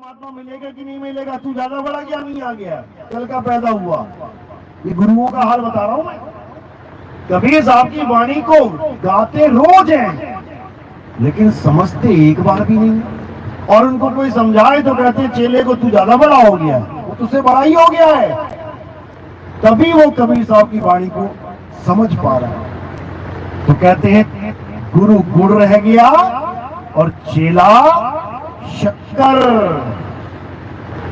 परमात्मा मिलेगा कि नहीं मिलेगा, तू ज्यादा बड़ा क्या नहीं आ गया, कल का पैदा हुआ। ये गुरुओं का हाल बता रहा हूं मैं। कबीर साहब की वाणी को गाते रोज हैं, लेकिन समझते एक बार भी नहीं। और उनको कोई समझाए तो कहते चेले को तू ज्यादा बड़ा हो गया, वो तुझसे बड़ा ही हो गया है। तभी वो कबीर साहब की वाणी को समझ पा रहा है। तो कहते हैं गुरु गुड़ रह गया और चेला शक्कर।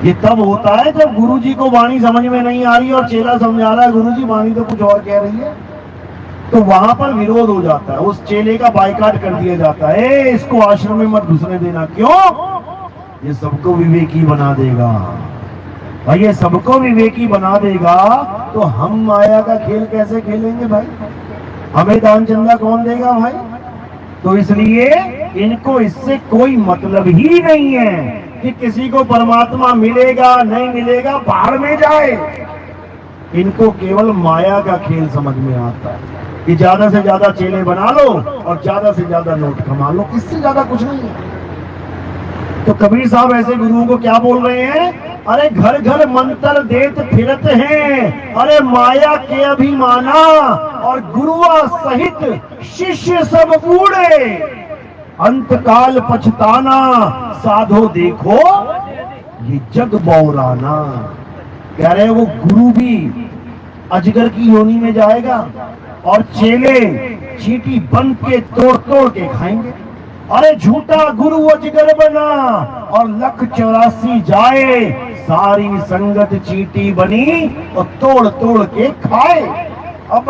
ये तब होता है जब गुरु जी को वाणी समझ में नहीं आ रही और चेला समझा रहा है गुरु जी वाणी तो कुछ और कह रही है, तो वहां पर विरोध हो जाता है। उस चेले का बाइकाट कर दिया जाता है, इसको आश्रम में मत घुसने देना। क्यों? ये सबको विवेकी बना देगा। भाई ये सबको विवेकी बना देगा तो हम माया का खेल कैसे खेलेंगे भाई? हमें दान चंदा कौन देगा भाई? तो इसलिए इनको इससे कोई मतलब ही नहीं है कि किसी को परमात्मा मिलेगा नहीं मिलेगा, बाहर में जाए। इनको केवल माया का खेल समझ में आता है कि ज्यादा से ज्यादा चेले बना लो और ज्यादा से ज्यादा नोट कमा लो, इससे ज्यादा कुछ नहीं है। तो कबीर साहब ऐसे गुरुओं को क्या बोल रहे हैं? अरे घर घर मंत्र देत फिरत हैं, अरे माया के अभिमाना और गुरुआ सहित शिष्य सब बूढ़े, अंतकाल पछताना साधो देखो ये जग बौराना। कह रहे वो गुरु भी अजगर की योनि में जाएगा और चेले चींटी बन के तोड़ तोड़ के खाएंगे। अरे झूठा गुरु अजगर बना और 1,84 जाए, सारी संगत चींटी बनी और तोड़ तोड़ के खाए। अब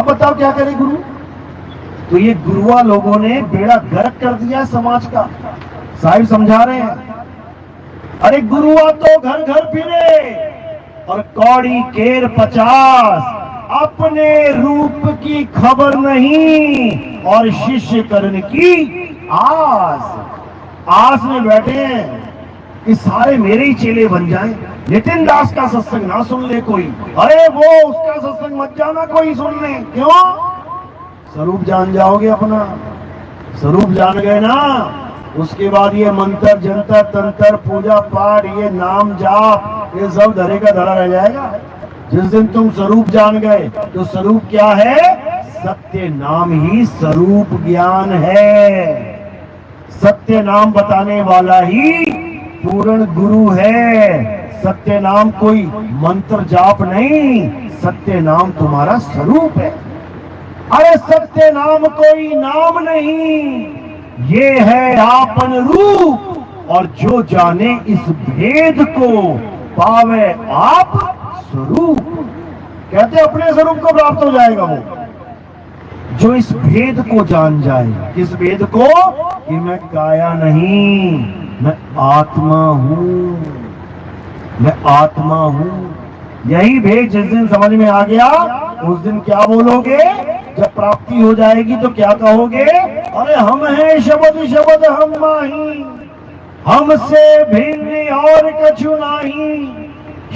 बताओ क्या करे गुरु? तो ये गुरुआ लोगों ने बेड़ा गर्क कर दिया समाज का। साहिब समझा रहे हैं, अरे गुरुआ तो घर घर फिरे और कौड़ी केर 50, अपने रूप की खबर नहीं और शिष्य करण की आस में बैठे हैं कि सारे मेरे ही चेले बन जाएं। नितिन दास का सत्संग ना सुन ले कोई, अरे वो उसका सत्संग मत जाना कोई सुनने। क्यों? स्वरूप जान जाओगे अपना। स्वरूप जान गए ना, उसके बाद ये मंत्र जंतर तंत्र पूजा पाठ ये नाम जाप ये सब धरे का धरा रह जाएगा। जिस दिन तुम स्वरूप जान गए तो स्वरूप क्या है? सत्य नाम ही स्वरूप ज्ञान है। सत्य नाम बताने वाला ही पूर्ण गुरु है। सत्य नाम कोई मंत्र जाप नहीं, सत्य नाम तुम्हारा स्वरूप है। अरे सत्य नाम कोई नाम नहीं, ये है आपन रूप और जो जाने इस भेद को पावे आप स्वरूप। कहते अपने स्वरूप को प्राप्त हो जाएगा वो जो इस भेद को जान जाए। किस भेद को? कि मैं काया नहीं, मैं आत्मा हूं, मैं आत्मा हूं। यही भेद जिस दिन समझ में आ गया उस दिन क्या बोलोगे? जब प्राप्ति हो जाएगी तो क्या कहोगे? अरे हम हैं शब्द शब्द हम माही, हमसे भिन्न और कछु नहीं,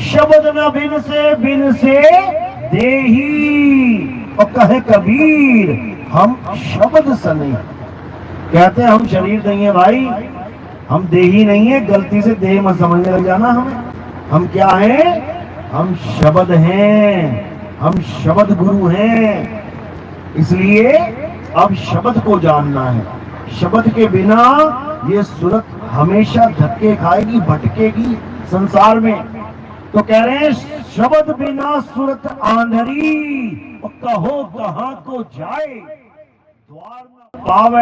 शब्द न बिन से देही। और कहे कबीर हम शब्द से नहीं। कहते हम शरीर नहीं है भाई, हम देही नहीं है, गलती से देह मत समझने लग जाना हमें। हम क्या हैं? हम शब्द हैं, हम शब्द गुरु हैं। इसलिए अब शब्द को जानना है। शब्द के बिना ये सूरत हमेशा धक्के खाएगी, भटकेगी संसार में। तो कह रहे हैं शब्द बिना सूरत आंधरी, कहो कहां को जाए, द्वार न पावे।